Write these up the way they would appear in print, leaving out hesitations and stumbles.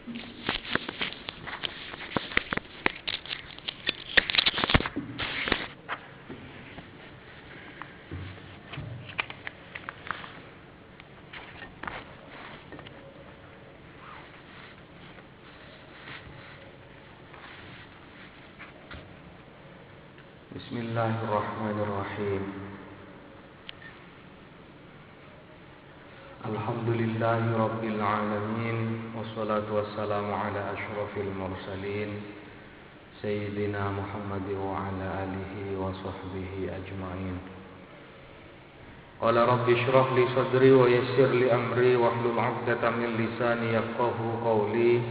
Bismillahirrahmanirrahim. Alhamdulillahi rabbil alamin, wassalatu wassalamu ala asyrafil mursalin sayyidina Muhammad wa ala alihi wa sahbihi ajma'in. Qala rabbi shrah li sadri wa yassir li amri wahlul 'uqdatam min lisani yafqahu qawli.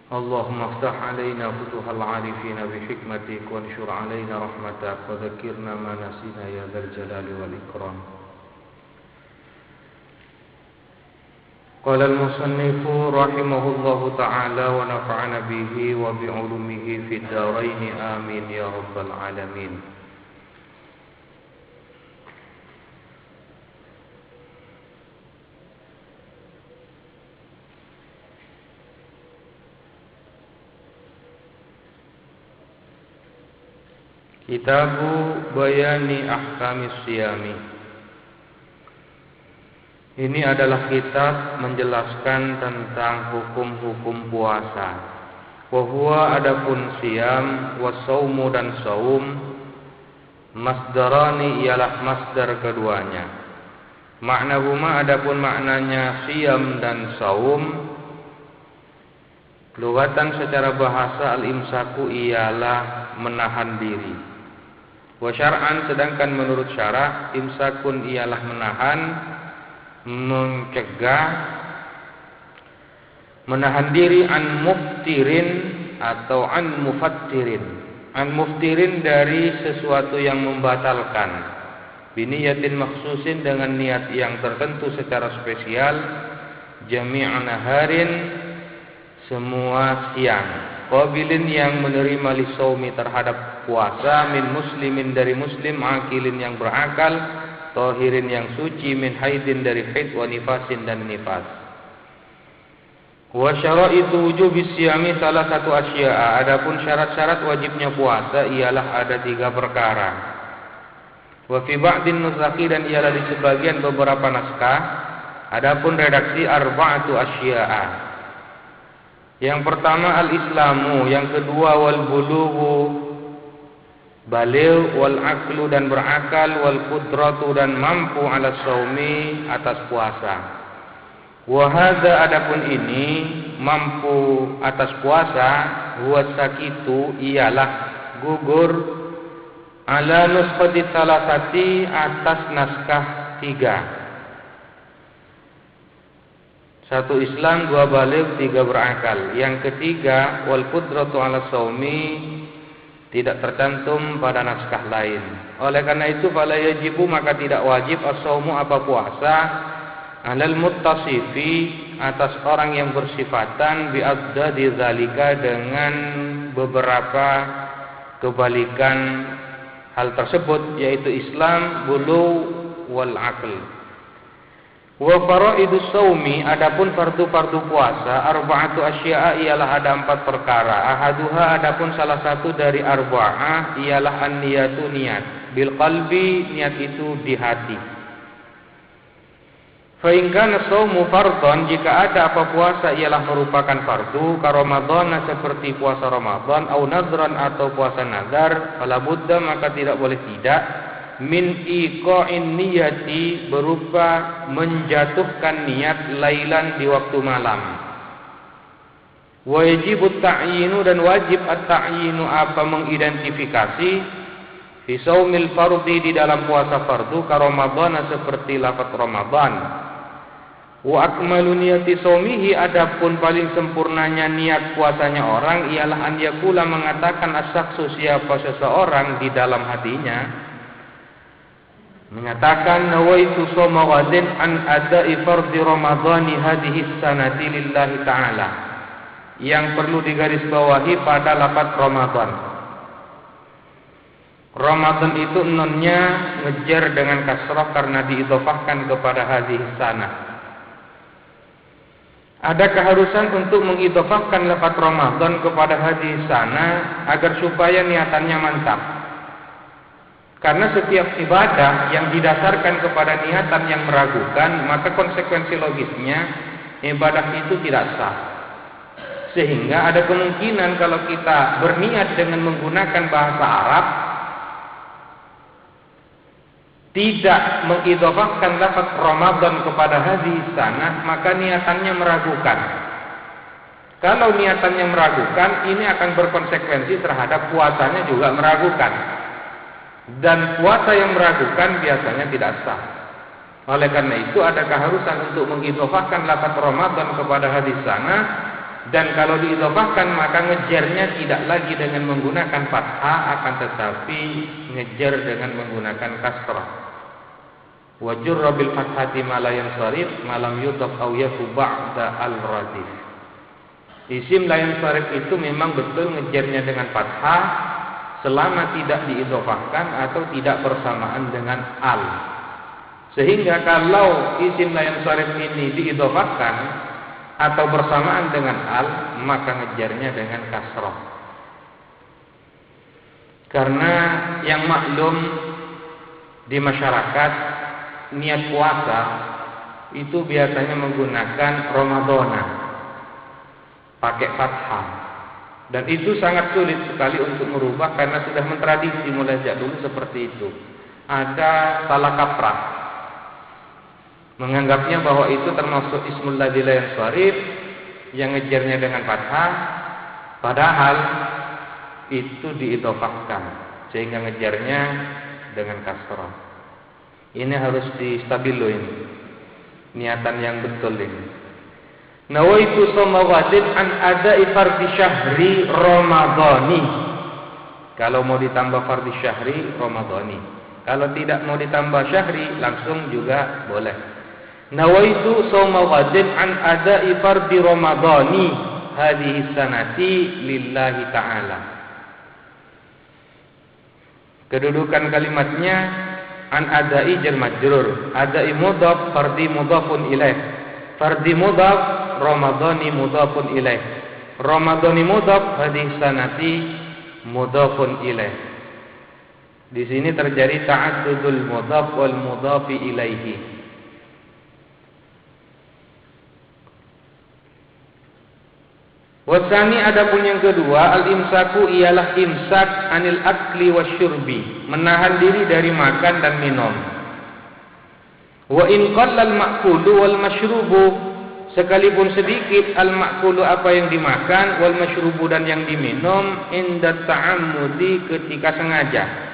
Allahumma aftah alaina futuhal arifina bihikmatik wa anshur alaina rahmatak wa dzakirna ma nasina ya dzal jalali wal ikram. Qala al-musannifu rahimahullahu ta'ala wa nafa'ana bihi wa bi 'ulumihi fid dharain amin ya rabbal alamin. Kitabu Bayani Ahkamis Siyami. Ini adalah kitab menjelaskan tentang hukum-hukum puasa. Wa huwa adapun siyam wa saumu dan saum, masdarani ialah masdar keduanya. Maknahuma adapun maknanya siyam dan saum, lugatan secara bahasa al-imsaku ialah menahan diri. Wa syar'an sedangkan menurut syara imsakun ialah menahan, mencegah, menahan diri an muftirin atau an mufattirin. An muftirin dari sesuatu yang membatalkan, biniyatin maksusin dengan niat yang tertentu secara spesial, jami'an naharin semua siang, qabilin yang menerima lisaumi terhadap puasa, min muslimin dari muslim, akilin yang berakal, tahirin yang suci, min haidin dari haid, wa nifasin dan nifas. Wa syaraitu wujubi siyami salah satu asya'a. Adapun syarat-syarat wajibnya puasa ialah ada 3 perkara. Wa fi ba'din nusakhi dan ialah di sebagian beberapa naskah. Adapun redaksi arba'atu asya'a. Yang pertama al-islamu, yang kedua wal bulughu, baligh, wal aqlu dan berakal, wal qudratu dan mampu ala saumi atas puasa. Wa hadza adapun ini mampu atas puasa, huwa sakitu ialah gugur ala nuskhati salasati atas naskah 3. 1 Islam, 2 baligh, 3 berakal. Yang ketiga wal qudratu ala saumi tidak tercantum pada naskah lain. Oleh karena itu fala yajibu maka tidak wajib as-saumu apa puasa alal muttasifi atas orang yang bersifatan bi addadi zalika dengan beberapa kebalikan hal tersebut, yaitu Islam, bulugh, wal aql. Wa faraidus saumi adapun fardu-fardu puasa arba'atu asya'a ialah ada 4 perkara. Ahaduha adapun salah satu dari arba'ah ialah an-niyatu niat. Bil qalbi niat itu di hati. Fa in kana saumu fardhan jika ada apa puasa ialah merupakan fardu ka Ramadan seperti puasa Ramadan au nadran atau puasa nazar, fala budda maka tidak boleh tidak min iqa'in niyati berupa menjatuhkan niat lailan di waktu malam. Wajib ta'yinu dan wajib at-ta'yinu apa mengidentifikasi fi saumil fardhi di dalam puasa fardu ka Ramadan seperti lafaz Ramadan. Wa akmalu niyati saumihi adapun paling sempurnanya niat puasanya orang ialah an yakula mengatakan as-saksu siapa seseorang di dalam hatinya mengatakan nawaitu shauma ghadin an ada'i fardhi ramadhani hadhihi sanati lillahi ta'ala, yang perlu digarisbawahi pada lafaz Ramadan. Ramadan itu nunnya ngejar dengan kasrah karena diidhofahkan kepada hadhihi sanah. Ada keharusan untuk mengidhofahkan lafaz Ramadan kepada hadis sana agar supaya niatannya mantap. Karena setiap ibadah yang didasarkan kepada niatan yang meragukan, maka konsekuensi logisnya ibadah itu tidak sah. Sehingga ada kemungkinan kalau kita berniat dengan menggunakan bahasa Arab, tidak mengidhofahkan lafaz Ramadan kepada hadis sana, maka niatannya meragukan. Kalau niatannya meragukan, ini akan berkonsekuensi terhadap puasanya juga meragukan. Dan puasa yang meragukan biasanya tidak sah. Oleh karena itu ada keharusan untuk mengidhofahkan lafaz Ramadan kepada hadis sana, dan kalau diidhofahkan maka ngejarnya tidak lagi dengan menggunakan fathah, akan tetapi ngejar dengan menggunakan kasrah. Wa jurra bil fathati ma la yansarif ma lam yudhaf aw yaku ba'da al-radif. Isim la yansarif itu memang betul ngejarnya dengan fathah selama tidak diidhofahkan atau tidak bersamaan dengan al. Sehingga kalau isim la yansarif ini diidhofahkan atau bersamaan dengan al, maka ngejarnya dengan kasrah. Karena yang maklum di masyarakat, niat puasa itu biasanya menggunakan Ramadana pakai fathah, dan itu sangat sulit sekali untuk merubah karena sudah mentradisi mulai sejak dulu seperti itu. Ada salah kaprah menganggapnya bahwa itu termasuk ismul ladzi la yansharif yang ngejarnya dengan fathah, padahal itu diidhofahkan sehingga ngejarnya dengan kasrah. Ini harus distabiloin niatan yang betul ini. Nawaitu shauma ghadin an ada'i fardhi syahri ramadhani. Kalau mau ditambah fardhi syahri ramadhani. Kalau tidak mau ditambah syahri langsung juga boleh. Nawaitu shauma ghadin an ada'i fardhi ramadhani hadhihi sanati lillahi ta'ala. Kedudukan kalimatnya an ada'i jar majrur, ada'i mudhaf, fardhi mudhafun ilaih. Fardhi mudhaf, ramadhani mudhafun ilaih. Ramadhani mudhaf, hadhihi sanati mudhafun ilaih. Di sini terjadi ta'addudul mudhaf wal mudhafi ilaihi. Wasani adapun yang kedua, al-imsaku ialah imsak anil akli wasyurbi, menahan diri dari makan dan minum. Wa in qallal ma'kulu wal masyrubu, sekalipun sedikit al-ma'kulu apa yang dimakan, wal masyrubu dan yang diminum, inda ta'ammudi ketika sengaja.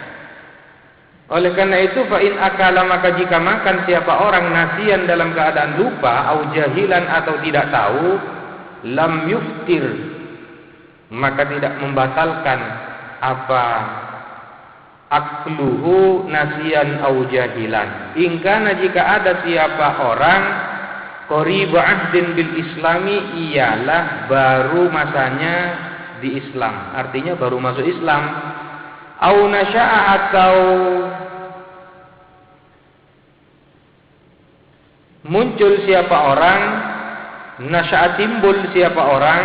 Oleh karena itu fa in akala, maka jika makan siapa orang nasian dalam keadaan lupa, au jahilan atau tidak tahu, lam yuftir, maka tidak membatalkan apa akluhu nasian au jahilan. Ingkana jika ada siapa orang qariba ahdin bil islami, ialah baru masanya di Islam, artinya baru masuk Islam, au nasya'a atau muncul siapa orang, nasya'a timbul siapa orang,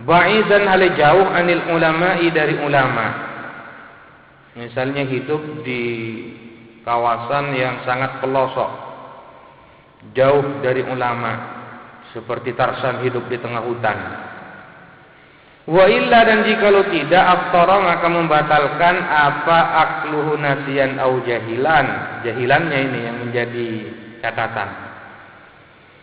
ba'idan hal jauh anil ulama'i dari ulama. Misalnya hidup di kawasan yang sangat pelosok, jauh dari ulama, seperti Tarsan hidup di tengah hutan. Wa illa, dan jikalau tidak, aftara, maka membatalkan apa akluhu nasian au jahilan. Jahilannya ini yang menjadi catatan.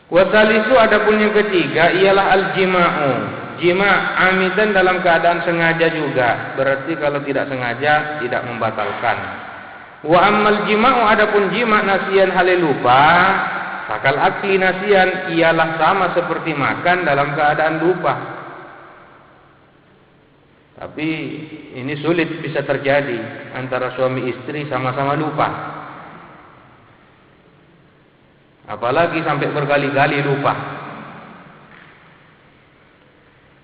Wa salisu, adapun yang ketiga ialah al-jima'u, jima' amidan dalam keadaan sengaja juga, berarti kalau tidak sengaja tidak membatalkan. Wa ammal jima'u, adapun jima' nasian hale lupa, fakal akli nasian, ialah sama seperti makan dalam keadaan lupa. Tapi ini sulit bisa terjadi antara suami istri sama-sama lupa, apalagi sampai berkali-kali lupa.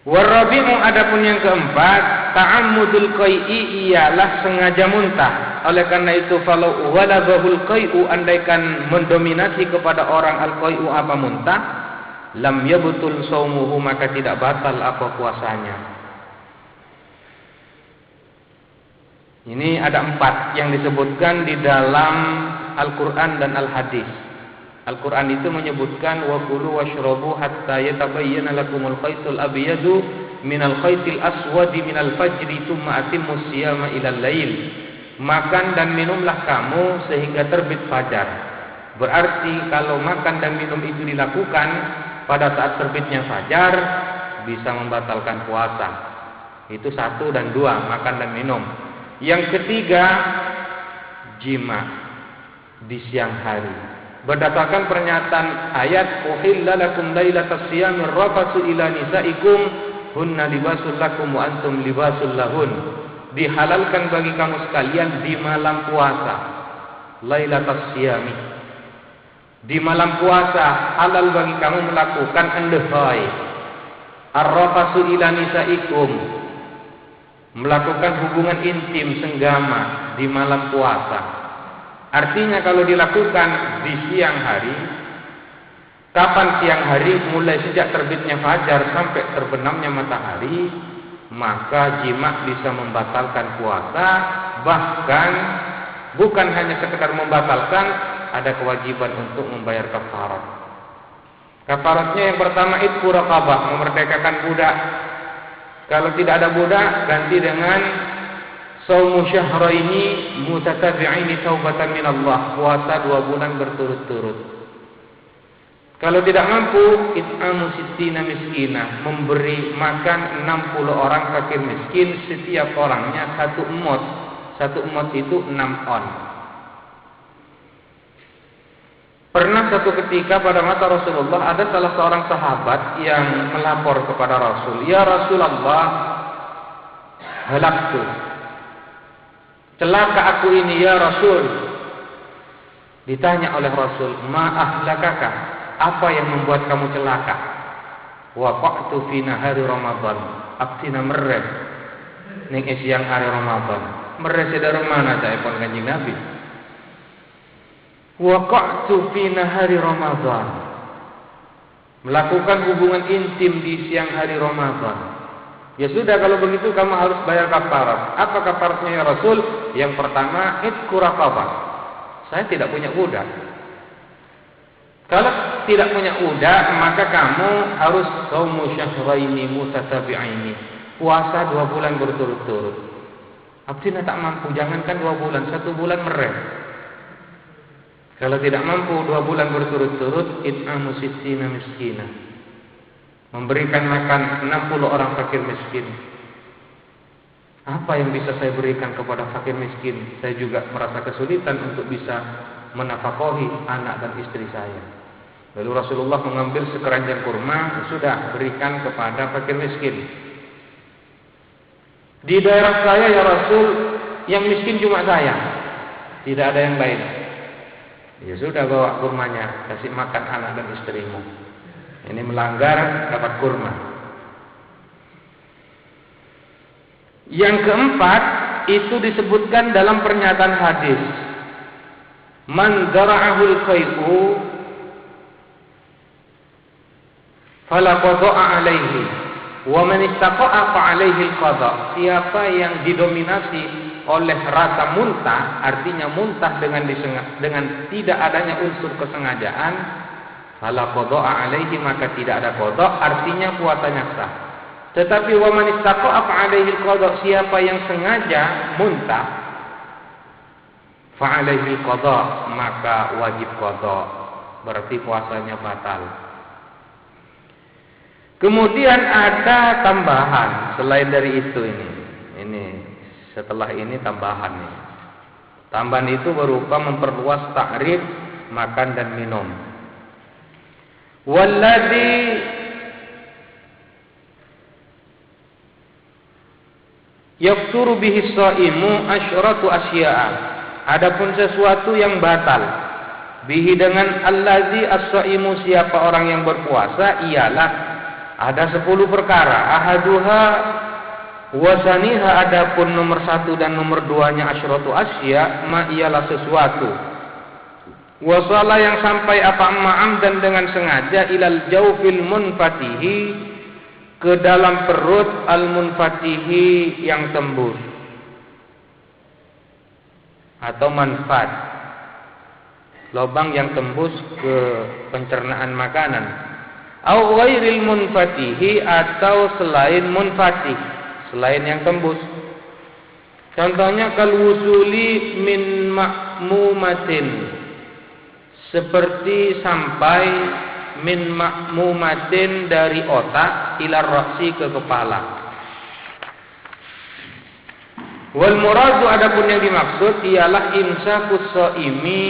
Warabi'u, adapun yang keempat, ta'ammudul qai'i, ialah sengaja muntah. Oleh karena itu falau walagahul qai'u, andaikan mendominasi kepada orang al-qai'u apa muntah, lam yabtul shaumuhu, maka tidak batal apa puasanya. Ini ada 4 yang disebutkan di dalam Al-Quran dan Al-Hadis. Al-Quran itu menyebutkan wa kulu washrabu hatta yatabayyana lakumul khaytul abyadu minal khaytil aswadi minal fajri tsumma atimmus siyama ilal lail. Makan dan minumlah kamu sehingga terbit fajar. Berarti kalau makan dan minum itu dilakukan pada saat terbitnya fajar, bisa membatalkan puasa. Itu 1 dan 2, makan dan minum. Yang ketiga, jima di siang hari. Berdasarkan pernyataan ayat uhilla lakum lailatas siyamir rafatsu ila nisaikum hunna libasul lakum wa antum libasul lahun. Dihalalkan bagi kamu sekalian di malam puasa, lailatas siyami. Di malam puasa halal bagi kamu melakukan andhai ar-rafatsu ila nisaikum, melakukan hubungan intim senggama di malam puasa. Artinya kalau dilakukan di siang hari, kapan siang hari? Mulai sejak terbitnya fajar sampai terbenamnya matahari, maka jima bisa membatalkan puasa. Bahkan bukan hanya sekedar membatalkan, ada kewajiban untuk membayar kafarat. Kafaratnya yang pertama itqu raqabah, memerdekakan budak. Kalau tidak ada budak, ganti dengan shaumu syahraini mutatabi'aini taubatan min Allah, puasa 2 bulan berturut-turut. Kalau tidak mampu, it'amu sittina miskina, memberi makan 60 orang fakir miskin, setiap orangnya 1 emot. 1 emot itu 6 on. Pernah satu ketika pada masa Rasulullah ada salah seorang sahabat yang melapor kepada Rasul, "Ya Rasulullah, halaktu. Celaka aku ini ya Rasul." Ditanya oleh Rasul, "Ma ahlakaka? Apa yang membuat kamu celaka?" "Waqa'tu fi nahari Ramadan." Abdina mereh ning siang hari Ramadan. Mereh dari mana saya pun Kanjeng Nabi? Waqa'tu fi nahari Ramadan. Melakukan hubungan intim di siang hari Ramadan. Ya sudah, kalau begitu kamu harus bayar kafarat. Apa kafaratnya ya Rasul? Yang pertama, itqu raqabah. Saya tidak punya budak. Kalau tidak punya budak, maka kamu harus shaumu syahraini mutatabi'aini, puasa 2 bulan berturut-turut. Abdina tak mampu, jangankan 2 bulan, 1 bulan mereh. Kalau tidak mampu 2 bulan berturut-turut, it'amu sittina miskina, memberikan makan 60 orang fakir miskin. Apa yang bisa saya berikan kepada fakir miskin? Saya juga merasa kesulitan untuk bisa menafkahi anak dan istri saya. Lalu Rasulullah mengambil sekeranjang kurma, sudah berikan kepada fakir miskin. Di daerah saya ya Rasul, yang miskin cuma saya, tidak ada yang lain. Ya sudah, bawa kurmanya, kasih makan anak dan istrimu. Ini melanggar, dapat kurma. Yang keempat, itu disebutkan dalam pernyataan hadis. Man dara'ahul khayfu fala qada'a alaihi wa man istaqa'a fa alaihi al-qada'. Siapa yang didominasi oleh rasa muntah, artinya muntah dengan tidak adanya unsur kesengajaan, fala qada'a alaihi, maka tidak ada qada', artinya puasanya sah. Tetapi wa man istaqa'a fa alaihi al-qada', siapa yang sengaja muntah, fa alaihi al-qada', maka wajib qada', berarti puasanya batal. Kemudian ada tambahan selain dari itu ini setelah ini tambahan nih. Tambahan itu berupa memperluas takrif makan dan minum. Walladzi yafturu bihi shaimu asyratu asya'a. Adapun sesuatu yang batal bihi dengan allazi as-shaimu, siapa orang yang berpuasa, ialah ada 10 perkara. Ahaduha wasaniha, adapun nomor 1 dan nomor 2-nya asyratu asya, ma ialah sesuatu Wasala yang sampai apa ma'am dan dengan sengaja ilal jawfil munfatihi ke dalam perut al munfatihi yang tembus atau manfaat, lubang yang tembus ke pencernaan makanan. Au ghairil munfatihi atau selain munfatih, selain yang tembus. Contohnya kal wusuli min ma'mumatin, seperti sampai min ma'mumatin dari otak ila ra'si ke kepala. Wal muradu adapun yang dimaksud ialah imsakus shaimi,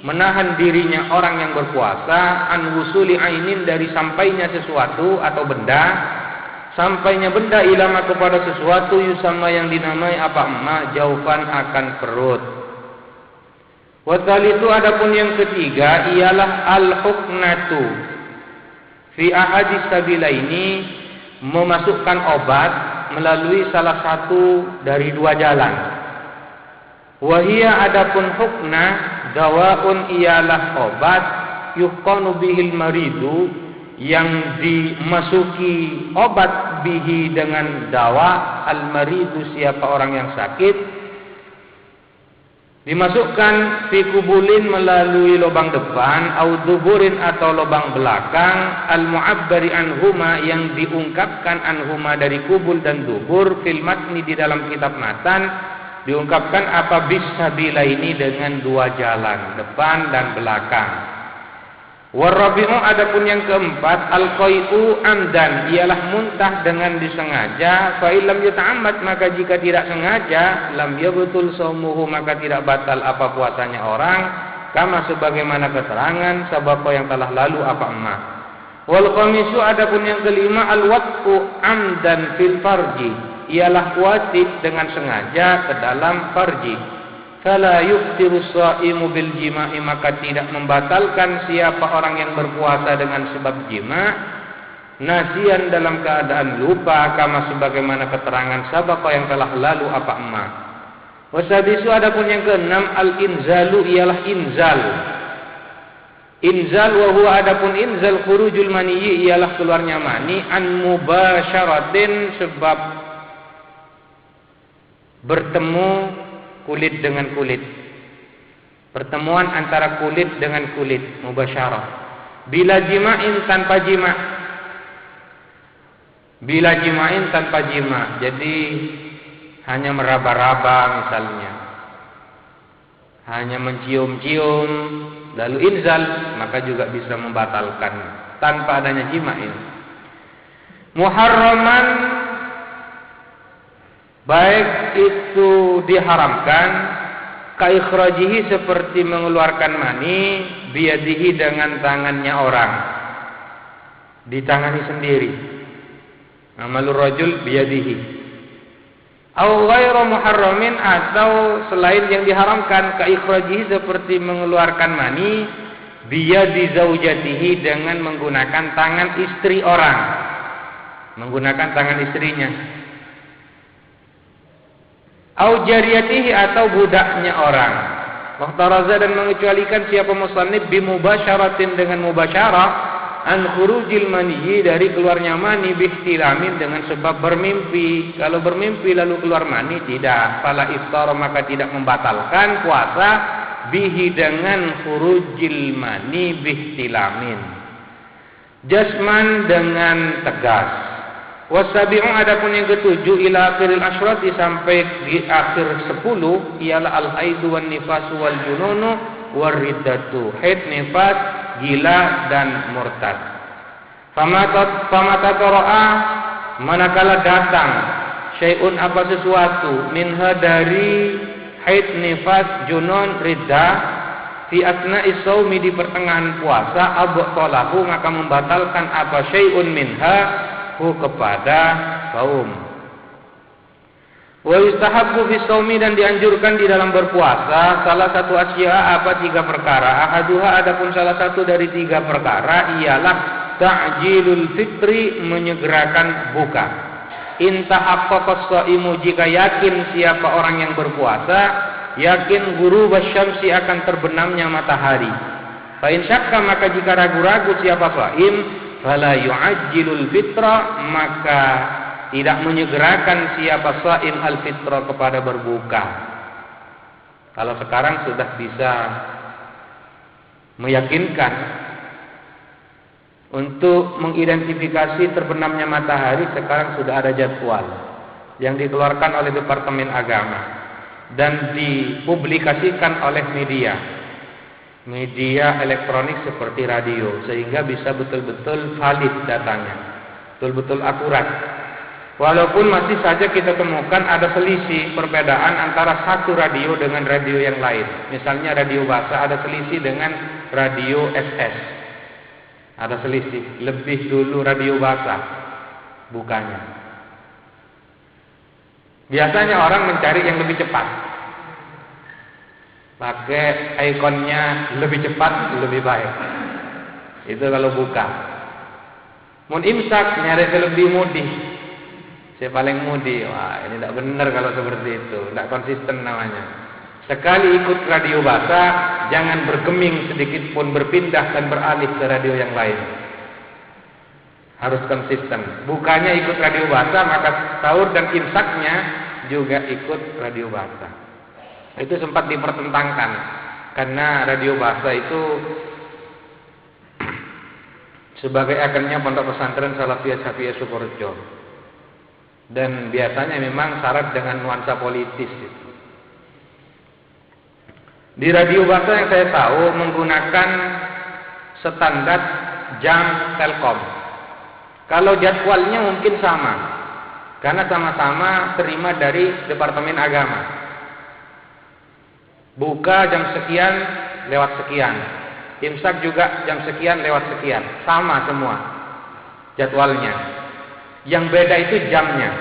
menahan dirinya orang yang berpuasa, an wusuli ainin dari sampainya sesuatu atau benda, sampainya benda ilama kepada sesuatu yusama yang dinamai apa ma jaufan akan perut. Wasalitu adapun yang ketiga ialah al-huknatu fi ahadis sabilaini, memasukkan obat melalui salah satu dari dua jalan. Wahia adapun hukna dawaun ialah obat yuqanu bihil maridu, yang dimasuki obat bihi dengan dawa al maridu siapa orang yang sakit, dimasukkan fi kubulin melalui lubang depan, au duburin atau lubang belakang, al mu'abbari anhuma yang diungkapkan anhuma dari kubul dan dubur, fil matni di dalam kitab matan diungkapkan apa bisabila ini dengan dua jalan, depan dan belakang. Warabi'u adapun yang keempat al-qai'u amdan, ialah muntah dengan disengaja. Fa illam yata'ammad, maka jika tidak sengaja, lam yabtul shaumuhu, maka tidak batal apa puasanya orang, kama sebagaimana keterangan sabaqo yang telah lalu apa emak. Wal khamisu adapun yang kelima al-wat'u amdan fil farji, ialah wasit dengan sengaja ke dalam farji. Fala yuftiru shaimu bil jima'i, maka tidak membatalkan siapa orang yang berpuasa dengan sebab jima, nasian dalam keadaan lupa, kama sebagaimana keterangan sabaqah yang telah lalu apa emak. Wasabisu adapun yang keenam al-inzalu, ialah inzal. Inzal wa huwa adapun inzal khurujul maniyyi, ialah keluarnya mani, an mubasyaratin sebab bertemu kulit dengan kulit, pertemuan antara kulit dengan kulit, mubasyarah. Bila jima'in tanpa jima', bila jima'in tanpa jima', jadi hanya meraba-raba misalnya, hanya mencium-cium lalu inzal, maka juga bisa membatalkan tanpa adanya jima'in. Muharraman, baik itu diharamkan, kaikhrajihi seperti mengeluarkan mani, biyadihi dengan tangannya orang, ditangani sendiri. Amalur rajul biyadihi. Au ghairu muharramin, atau selain yang diharamkan, kaikhrajihi seperti mengeluarkan mani, biyadi zaujatihi dengan menggunakan tangan istri orang, menggunakan tangan istrinya. Au jariyatihi, atau budaknya orang. Wahtaraza, dan mengecualikan siapa musannif bimubasyaratin dengan mubasyarah, an khurujil maniyyi dari keluarnya mani, bihtilamin dengan sebab bermimpi. Kalau bermimpi lalu keluar mani tidak, fala iftar, maka tidak membatalkan puasa bihi dengan khurujil mani bihtilamin. Jasman dengan tegas. Wasabi'u adapun yang ketujuh ila akhiril asyrati, sampai di akhir 10, ialah al-haidu wan nifasu wal jununu war riddatu, haid, nifas, gila dan murtad. Famata qara'a, manakala datang syai'un apa sesuatu, minha dari haid, nifas, junun, riddah, fi asna'is shaumi di pertengahan puasa, abtalahu, maka membatalkan apa syai'un minha kepada saum. Wa yustahabbu fi shaumi, dan dianjurkan di dalam berpuasa salah satu asya apa 3 perkara. Ahaduha adapun salah satu dari 3 perkara ialah ta'jilul fitri, menyegerakan buka. In tahaqqaqas shaimu, jika yakin siapa orang yang berpuasa yakin ghurub asy-syamsi akan terbenamnya matahari. Fa in syakka maka jika ragu-ragu siapa shaim, fala yu'ajjilul fitra maka tidak menyegerakan siapa shaim al-fitra kepada berbuka. Kalau sekarang sudah bisa meyakinkan untuk mengidentifikasi terbenamnya matahari, sekarang sudah ada jadwal yang dikeluarkan oleh Departemen Agama dan dipublikasikan oleh media elektronik seperti radio, sehingga bisa betul-betul valid datanya, betul-betul akurat. Walaupun masih saja kita temukan ada selisih perbedaan antara satu radio dengan radio yang lain. Misalnya radio basah ada selisih dengan radio SS. Ada selisih, lebih dulu radio basah bukanya. Biasanya orang mencari yang lebih cepat, pakai ikonnya lebih cepat lebih baik. Itu kalau buka. Mun imsak nyari lebih mudi. Saya paling mudi. Wah, ini tidak benar kalau seperti itu, tidak konsisten namanya. Sekali ikut radio basah, jangan bergeming sedikit pun berpindah dan beralih ke radio yang lain. Harus konsisten. Bukannya ikut radio basah, maka sahur dan imsaknya juga ikut radio basah. Itu sempat dipertentangkan karena radio basah itu sebagai agennya Pondok Pesantren Salafiyah Syafiyah Sukorejo, dan biasanya memang syarat dengan nuansa politis itu. Di radio basah yang saya tahu menggunakan standar jam Telkom. Kalau jadwalnya mungkin sama, karena sama-sama terima dari Departemen Agama. Buka jam sekian lewat sekian, imsak juga jam sekian lewat sekian, sama semua jadwalnya. Yang beda itu jamnya.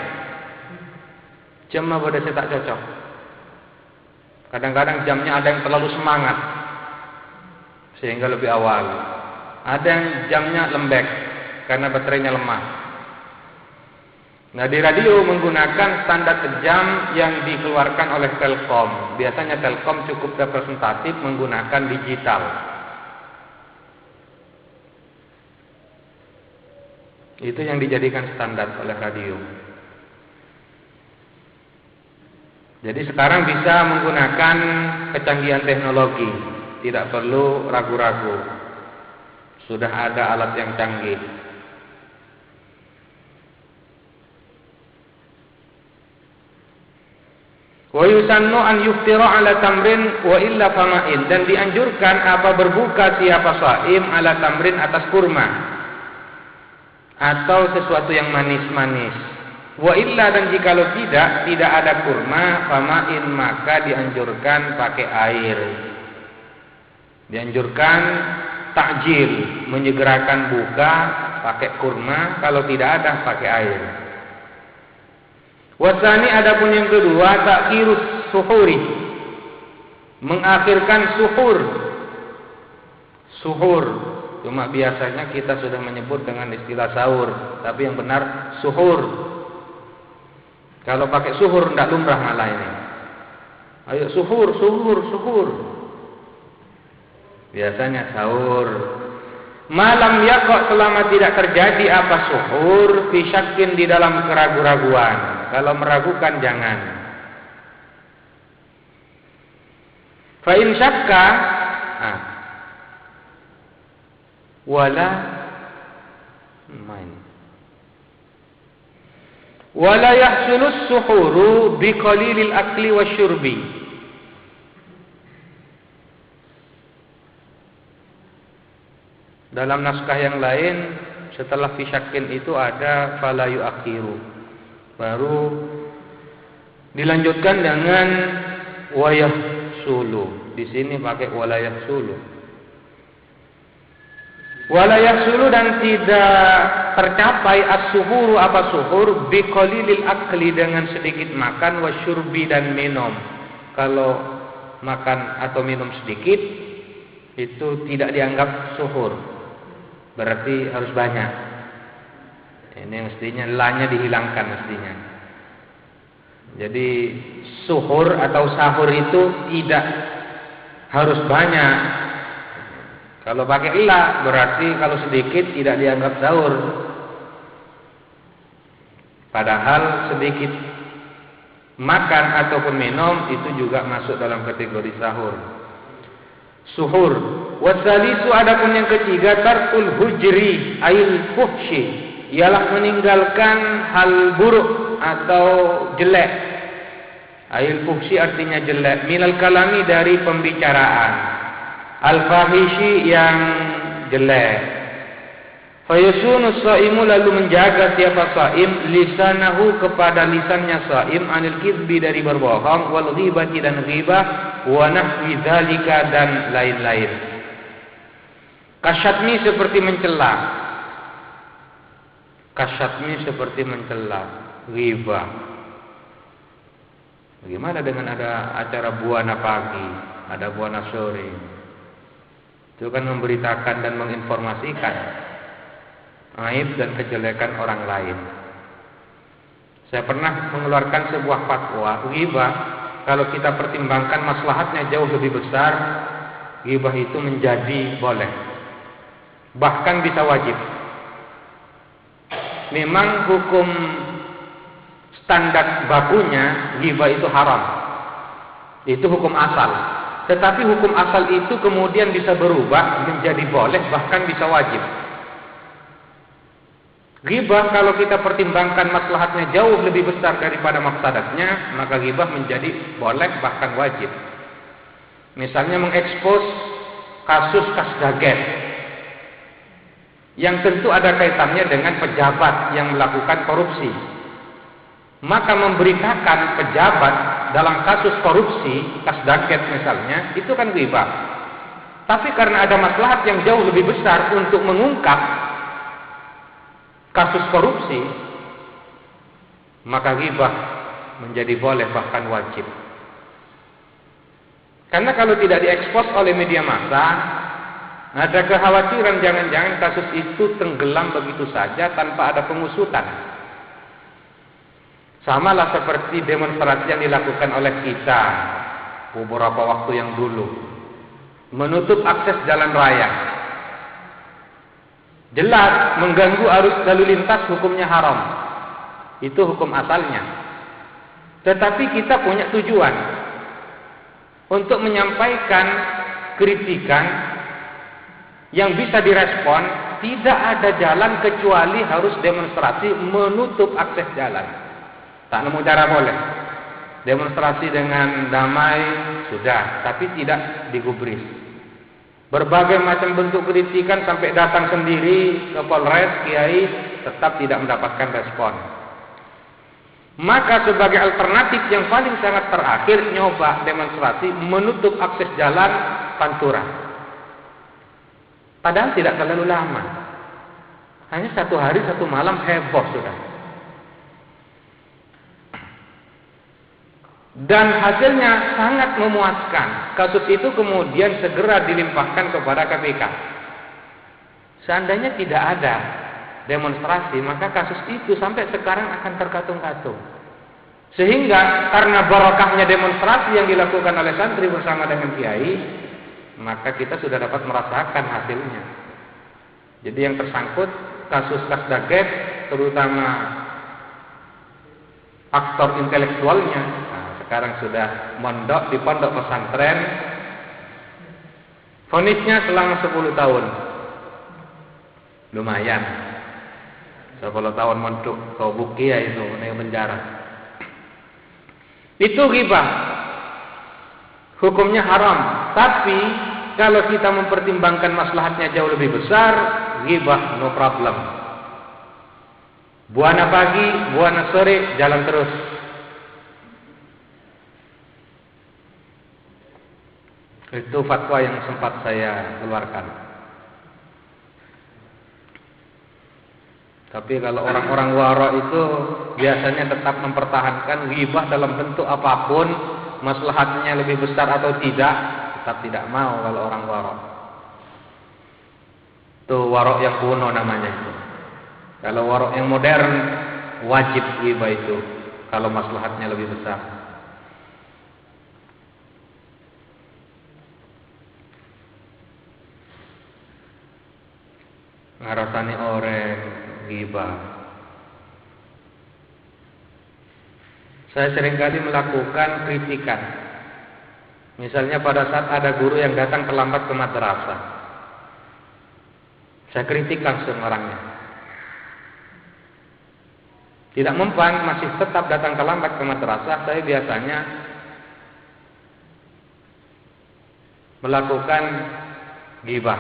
Jam apa saya tak cocok. Kadang-kadang jamnya ada yang terlalu semangat sehingga lebih awal. Ada yang jamnya lembek karena baterainya lemah. Nah, di radio menggunakan standar jam yang dikeluarkan oleh Telkom. Biasanya Telkom cukup representatif menggunakan digital. Itu yang dijadikan standar oleh radio. Jadi sekarang bisa menggunakan kecanggihan teknologi, tidak perlu ragu-ragu. Sudah ada alat yang canggih. Wa yusannu an yuftira ala tamrin wa illa fama'in, dan dianjurkan apa berbuka siapa shaim ala tamrin atas kurma atau sesuatu yang manis-manis. Wa illa, dan jikalau tidak ada kurma, fama'in maka dianjurkan pakai air. Dianjurkan takjil, menyegerakan buka pakai kurma, kalau tidak ada pakai air. Wasani, adapun yang kedua, takhirus suhuri, mengakhirkan suhur. Suhur, cuma biasanya kita sudah menyebut dengan istilah sahur, tapi yang benar suhur. Kalau pakai suhur tidak lumrah malah ini. Ayo suhur. Biasanya sahur. Malam ya kok selama tidak terjadi apa suhur, fi syakkin di dalam keraguan-raguan. Kalau meragukan jangan. Fa in syakka wala yahsulus suhuru biqalilil akli wasyurbi. Dalam naskah yang lain setelah fisyakin itu ada fala yuakhiru, baru dilanjutkan dengan wayah sulu. Di sini pakai walayah sulu. Walayah sulu, dan tidak tercapai as-suhuru apa suhur biqalilil akli, dengan sedikit makan, wasyurbi, dan minum. Kalau makan atau minum sedikit itu tidak dianggap suhur, berarti harus banyak. Ini mestinya lanya dihilangkan mestinya. Jadi suhur atau sahur itu tidak harus banyak. Kalau pakai la berarti kalau sedikit tidak dianggap sahur. Padahal sedikit makan ataupun minum itu juga masuk dalam kategori sahur. Suhur. Wasalisu adapun yang ketiga tarkul hujri ail fuhshi, ialah meninggalkan hal buruk atau jelek. Ail fuhshi artinya jelek, minal kalami dari pembicaraan, al fahishi yang jelek. Fayusunu shaimu lalu menjaga siapa shaim lisanahu kepada lisannya shaim anil kizbi dari berbohong, wal ghibati dan ghibah, wa nahwi dzalika dan lain-lain. Kasyatmi seperti mencela. Kasyatmi seperti mencela, ghibah. Bagaimana dengan ada acara buana pagi, ada buana sore? Itu kan memberitakan dan menginformasikan aib dan kejelekan orang lain. Saya pernah mengeluarkan sebuah fatwa, ghibah kalau kita pertimbangkan maslahatnya jauh lebih besar, ghibah itu menjadi boleh, bahkan bisa wajib. Memang hukum standar bakunya ghibah itu haram, itu hukum asal. Tetapi hukum asal itu kemudian bisa berubah menjadi boleh, bahkan bisa wajib. Ghibah kalau kita pertimbangkan maslahatnya jauh lebih besar daripada mafsadatnya, maka ghibah menjadi boleh bahkan wajib. Misalnya mengekspos kasus kasdaget yang tentu ada kaitannya dengan pejabat yang melakukan korupsi. Maka memberitakan pejabat dalam kasus korupsi, kasdaget misalnya, itu kan ghibah. Tapi karena ada maslahat yang jauh lebih besar untuk mengungkap kasus korupsi, maka ghibah menjadi boleh bahkan wajib. Karena kalau tidak diekspos oleh media massa, ada kekhawatiran jangan-jangan kasus itu tenggelam begitu saja tanpa ada pengusutan. Samalah seperti demonstrasi yang dilakukan oleh kita beberapa waktu yang dulu, menutup akses jalan raya. Jelas mengganggu arus lalu lintas, hukumnya haram. Itu hukum asalnya. Tetapi kita punya tujuan untuk menyampaikan kritikan yang bisa direspon. Tidak ada jalan kecuali harus demonstrasi menutup akses jalan. Tak nemu cara boleh. Demonstrasi dengan damai sudah, tapi tidak digubris. Berbagai macam bentuk kritikan sampai datang sendiri ke Polres, Kiai, tetap tidak mendapatkan respon. Maka sebagai alternatif yang paling sangat terakhir, nyoba demonstrasi menutup akses jalan Pantura. Padahal tidak terlalu lama, hanya 1 hari 1 malam heboh sudah. Dan hasilnya sangat memuaskan. Kasus itu kemudian segera dilimpahkan kepada KPK. Seandainya tidak ada demonstrasi, maka kasus itu sampai sekarang akan terkatung-katung. Sehingga karena barokahnya demonstrasi yang dilakukan oleh santri bersama dengan kiai, maka kita sudah dapat merasakan hasilnya. Jadi yang tersangkut kasus kasdaget, terutama aktor intelektualnya, sekarang sudah mondok di pondok pesantren. Vonisnya selama 10 tahun. Lumayan. 10 tahun mondok ke Bukia itu di penjara. Itu ghibah. Hukumnya haram. Tapi kalau kita mempertimbangkan maslahatnya jauh lebih besar, ghibah no problem. Buana pagi, buana sore, jalan terus. Itu fatwa yang sempat saya keluarkan. Tapi kalau orang-orang wara itu biasanya tetap mempertahankan ghibah dalam bentuk apapun, maslahatnya lebih besar atau tidak, tetap tidak mau kalau orang wara. Itu wara yang kuno namanya itu. Kalau wara yang modern wajib ghibah itu. kalau maslahatnya lebih besar. Ngarasani orang ghibah. Saya seringkali melakukan kritikan. Misalnya pada saat ada guru yang datang terlambat ke madrasah, saya kritik langsung orangnya. Tidak mempan, masih tetap datang terlambat ke madrasah, saya biasanya melakukan ghibah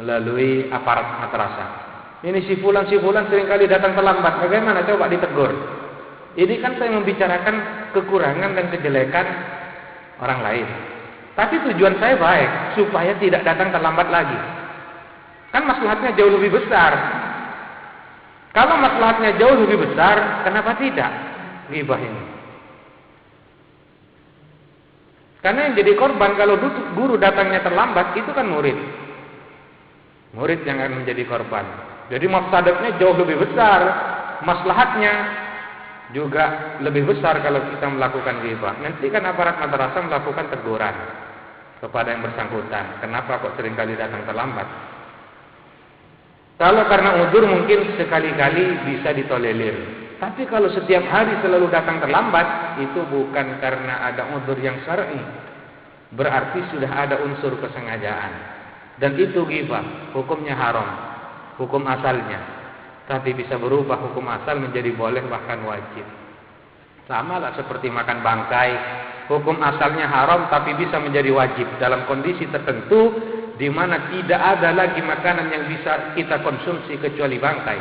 melalui aparat madrasah. Ini si fulan seringkali datang terlambat. Bagaimana? Coba ditegur. Ini kan saya membicarakan kekurangan dan kejelekan orang lain. Tapi tujuan saya baik, supaya tidak datang terlambat lagi. Kan maslahatnya jauh lebih besar. Kalau maslahatnya jauh lebih besar, kenapa tidak ghibah ini? Karena yang jadi korban kalau guru datangnya terlambat, itu kan murid. Murid yang akan menjadi korban. Jadi mafsadatnya jauh lebih besar, maslahatnya juga lebih besar kalau kita melakukan ghibah. Nanti kan aparat madrasah melakukan teguran kepada yang bersangkutan. Kenapa kok seringkali datang terlambat? Kalau karena uzur mungkin sekali-kali bisa ditolerir. Tapi kalau setiap hari selalu datang terlambat, itu bukan karena ada uzur yang syar'i. Berarti sudah ada unsur kesengajaan. Dan itu ghibah, hukumnya haram, hukum asalnya. Tapi bisa berubah hukum asal menjadi boleh bahkan wajib. Sama lah seperti makan bangkai, hukum asalnya haram tapi bisa menjadi wajib dalam kondisi tertentu di mana tidak ada lagi makanan yang bisa kita konsumsi kecuali bangkai.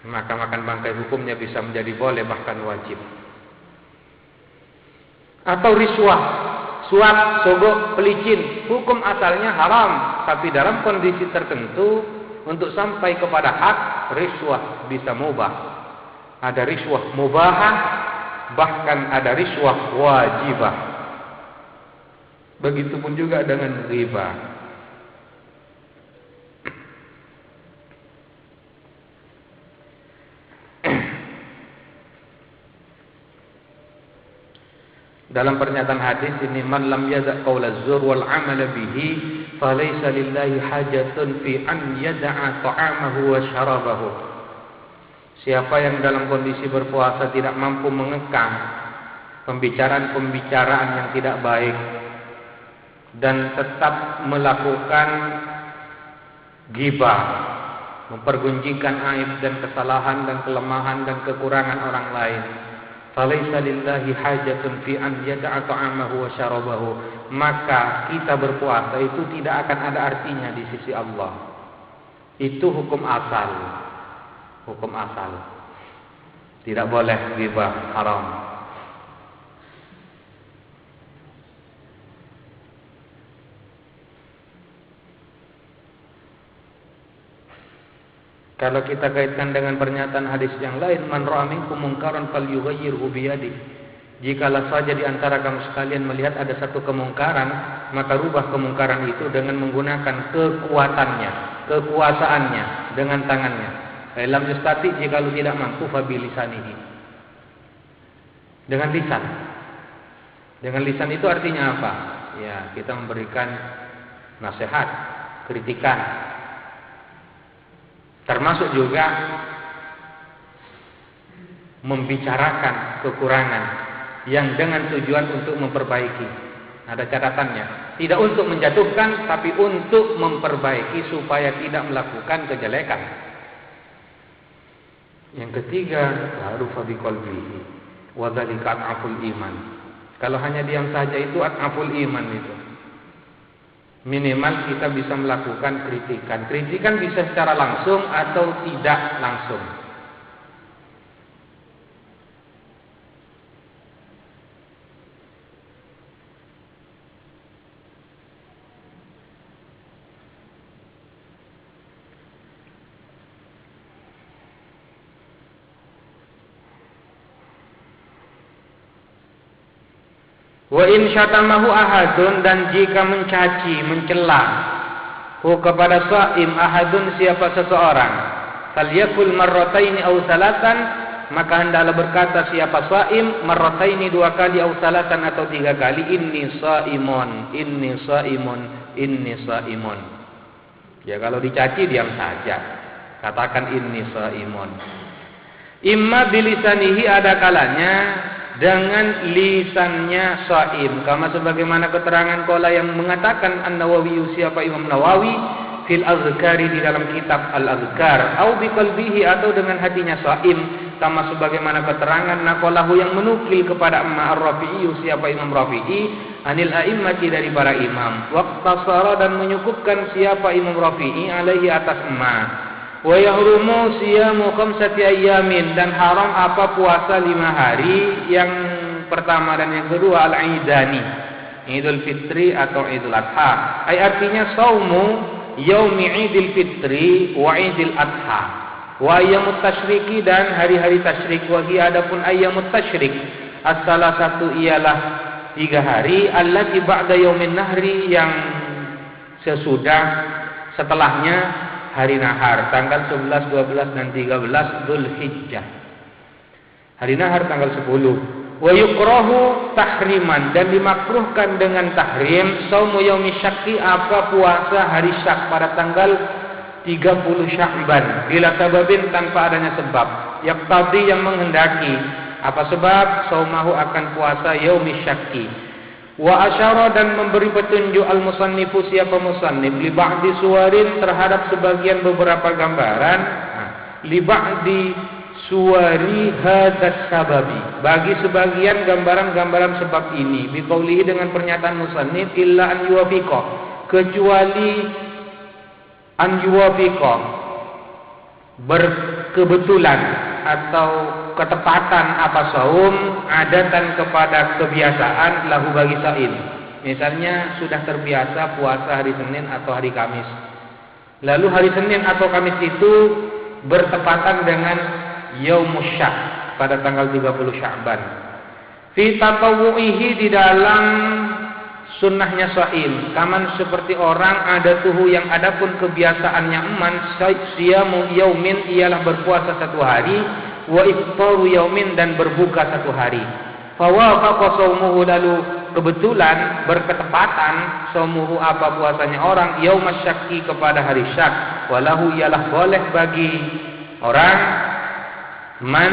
Maka makan bangkai hukumnya bisa menjadi boleh bahkan wajib. Atau riswah, suap, sogok, pelicin, hukum asalnya haram, tapi dalam kondisi tertentu untuk sampai kepada hak, riswah bisa mubah. Ada riswah mubahah, bahkan ada riswah wajibah. Begitupun juga dengan riba. Dalam pernyataan hadis ini, man lam yaza' qaula zur wal 'amala bihi falaysa lillahi hajatun fi an yada'a ta'amahu wa syarabahu. Siapa yang dalam kondisi berpuasa tidak mampu mengekang pembicaraan-pembicaraan yang tidak baik dan tetap melakukan ghibah, mempergunjingkan aib dan kesalahan dan kelemahan dan kekurangan orang lain, falaisa lillahi hajatun fi an yada'a ta'amahu wa syarabahu, maka kita berpuasa itu tidak akan ada artinya di sisi Allah. Itu hukum asal. Hukum asal. Tidak boleh ghibah, haram. Kalau kita kaitkan dengan pernyataan hadis yang lain, man ra'a minkum munkaran falyughayyirhu biyadihi. Jikalau saja di antara kamu sekalian melihat ada satu kemungkaran, maka rubah kemungkaran itu dengan menggunakan kekuatannya, kekuasaannya, dengan tangannya. Lam yustati, jikalau tidak mampu, fa bilisanihi. Dengan lisan. Dengan lisan itu artinya apa? Ya, kita memberikan nasihat, kritikan. Termasuk juga membicarakan kekurangan yang dengan tujuan untuk memperbaiki. Ada catatannya. Tidak untuk menjatuhkan, tapi untuk memperbaiki supaya tidak melakukan kejelekan. Yang ketiga, harufa biqalbihi wa dzalika at'aful iman. Kalau hanya diam saja itu at'aful iman itu. Minimal kita bisa melakukan kritikan. Kritikan bisa secara langsung atau tidak langsung. Wa in syatamahu ahadun, dan jika mencaci, mencela kepada shaim ahadun, siapa seseorang, falyakul marrataini aw salatan, maka hendaklah berkata siapa shaim marrataini 2 kali atau salatan atau 3 kali, inni shaimun, inni shaimun, inni shaimun. Ya kalau dicaci diam saja. Katakan inni shaimun. Imma bilisanihi, ada kalanya dengan lisannya shaim. Kama sebagaimana keterangan qala yang mengatakan An-Nawawi, siapa Imam Nawawi, fil azkari, di dalam kitab al-azkar, au biqalbihi, atau dengan hatinya shaim, kama sebagaimana keterangan naqalahu yang menukil kepada Amma Ar-Rafi'i, siapa Imam Rafi'i, anil a'immati, dari para imam, waqtasara, dan menyukupkan siapa Imam Rafi'i alaihi, atas Amma, wa yahrumu siyamu khamsati ayyamin, dan haram apa puasa 5 hari, yang pertama dan yang kedua al-Aidani, Idul Fitri atau Idul Adha, artinya saumu yaumi Idul Fitri wa Idul Adha wa ayyamut tasyriki, dan hari-hari tasyrik. Wa hiya, adapun ayyamut tasyrik, salah satu ialah 3 hari, allati ba'da yaumin nahri, yang setelahnya hari nahar, tanggal 11, 12 dan 13 Dzulhijjah. Hari nahar tanggal 10. Wa yukrahu tahriman, dan dimakruhkan dengan tahrim saumu yaumi syakki, apa puasa hari syak pada tanggal 30 Sya'ban, bila sababin, tanpa adanya sebab, yaqtadi, yang menghendaki. Apa sebab? Saumahu, akan puasa yaumi syakki. Wa asyara, dan memberi petunjuk al-musannifu, siapa musannif, li ba'di suwarin, terhadap sebagian beberapa gambaran, li ba'di suwari hadas sababi, bagi sebagian gambaran-gambaran sebab ini, biqaulihi, dengan pernyataan musannif, illa an yuwafiqa, kecuali an yuwafiqa, berkebetulan atau ketepatan apa saum, adatan, kepada kebiasaan, lahu, bagi saim. Misalnya sudah terbiasa puasa hari Senin atau hari Kamis, lalu hari Senin atau Kamis itu bertepatan dengan Yaumus Syak, pada tanggal 30 Sya'ban. Fi tatawu'ihi, di dalam sunnahnya shaim, kaman seperti orang ada tuhu, yang adapun kebiasaannya eman, siyamu yaumin, ialah berpuasa 1 hari, wa iftaru yaumin, dan berbuka 1 hari. Fawafaqa shaumuhu, lalu kebetulan berketepatan shaumuhu, apa puasanya orang, yaumas syakki, kepada hari syak, walahu, ialah boleh bagi orang man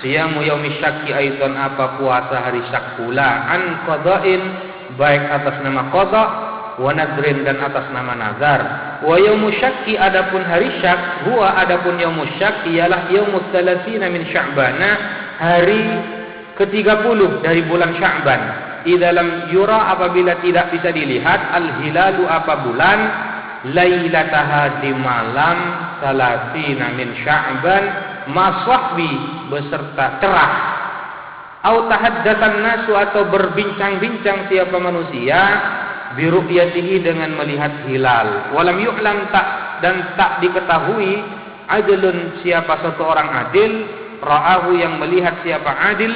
siyamu yaumi syakki aidan, apa puasa hari syak pula, an qada'in, baik atas nama qada, wa nadrin, dan atas nama nazar. Wa yaumu syakki, adapun hari syak, huwa, adapun yaumu syak, ialah yaumus 30 min Sya'bana, hari ke-30 dari bulan Sya'ban. Dalam yura, apabila tidak bisa dilihat, al-hilalu, apa bulan, lailataha, di malam 30 min Sya'ban, masahbi, beserta cerah, au tahaddatan nasu, atau berbincang-bincang siapa manusia, biru'yatihi, dengan melihat hilal, walam yu'lam, dan tak diketahui, adlun, siapa satu orang adil, ra'ahu, yang melihat siapa adil,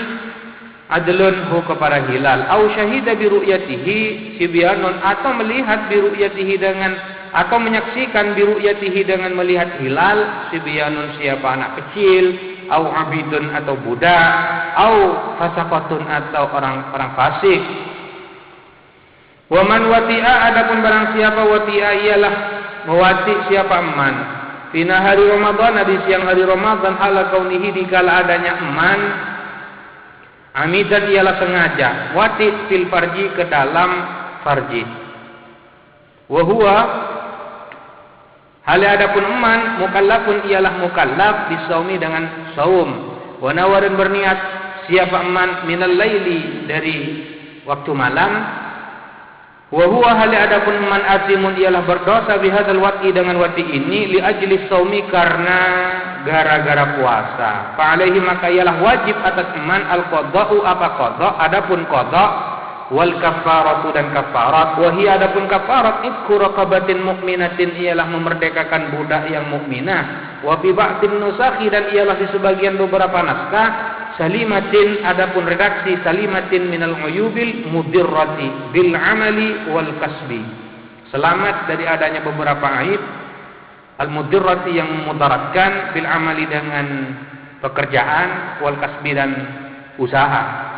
adlun hu, kepada hilal, au syahida biru'yatihi sibyanun, atau melihat biru'yatihi dengan, atau menyaksikan biru'yatihi dengan melihat hilal, sibyanun, siapa anak kecil, au abidun, atau budak, au fasaqatun, atau orang fasik. Wa man wati'a, adapun barang siapa wati'a, ialah mewati siapa eman, fina hari Ramadan, di siang hari Ramadan, ala kaunihi, dikala adanya eman, amidan, ialah sengaja, wati fil farji, ke dalam farji, wa huwa, hal adapun eman, mukallafun, ialah mukallaf, bisaumi, dengan saum, wa nawarin, berniat siapa eman, minal laili, dari waktu malam, wa huwa, hal adapun eman, azimun, ialah berdosa, bihadzal wati, dengan wati ini, li ajli saumi, karena gara-gara puasa, fa alaihi, maka ialah wajib atas eman, al qada'u, apa qada, adapun qada, wal kafaratu, dan kafarat, wa hiya, adapun kafarat, itqu raqabatin mu'minatin, ialah memerdekakan budak yang mukminah, wa bi ba'din nusakhi, dan ialah di sebagian beberapa naskah, salimatin, adapun redaksi salimatin minal uyubil mudirrati bil amali wal kasbi, selamat dari adanya beberapa aib, al mudirrati, yang memudaratkan, bil amali, dengan pekerjaan, wal kasbi dan usaha.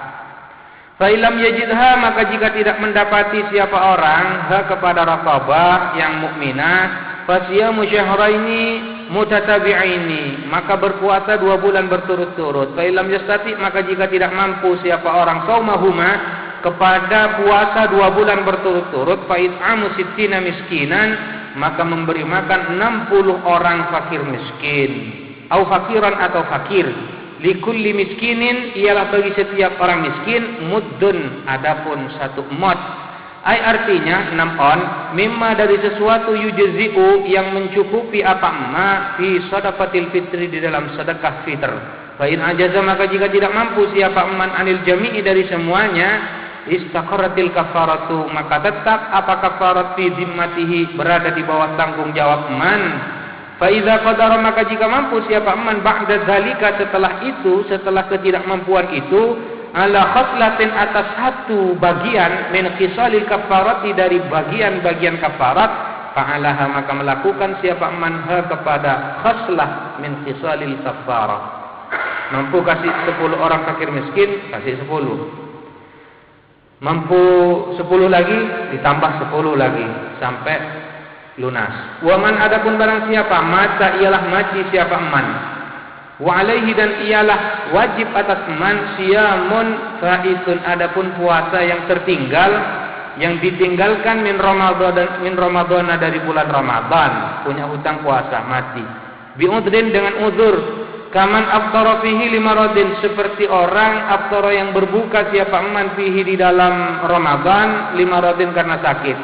Fa illam yajidha, maka jika tidak mendapati siapa orang ha kepada raqabah yang mukminah, fasiyamu syahraini mutatabi'aini, maka berpuasa 2 bulan berturut-turut. Fa illam yastati, maka jika tidak mampu siapa orang saumahuma kepada puasa 2 bulan berturut-turut, fa it'amu sittina miskinan, maka memberi makan 60 orang fakir miskin, au fakiran atau fakir. Likulli miskinin, ialah bagi setiap orang miskin, muddun, adapun 1 mod. Ai artinya 6 on, mimma dari sesuatu yujzi'u yang mencukupi apa ma fi sadaqatil fitri di dalam sedekah fitr. Fa in ajaza, maka jika tidak mampu siapa man anil jami'i dari semuanya, istaqarratil kafaratu, maka tetap apa kafarat fi zimmatihi, berada di bawah tanggung jawab man. Fa idza qadara, maka jika mampu siapa man ba'da zalika, setelah itu, setelah ketidakmampuan itu, ala khaslatin atas 1 bagian min khisalil kafarati, dari bagian-bagian kafarat, fa'alaha, maka melakukan siapa man ha kepada khaslah min khisalil kafarah. Mampu kasih 10 orang fakir miskin, kasih 10. Mampu 10 lagi, ditambah 10 lagi sampai lunas. Wa man, adapun barang siapa mata, ialah mati siapa man. Wa alaihi, dan ialah wajib atas man siyamun faitun, adapun puasa yang tertinggal, yang ditinggalkan min Ramadan dari bulan Ramadan, punya hutang puasa, mati. Bi udrin, dengan udzur. Kaman aftara fihi limaradin, seperti orang aftara yang berbuka siapa man fihi di dalam Ramadan, limaradin karena sakit.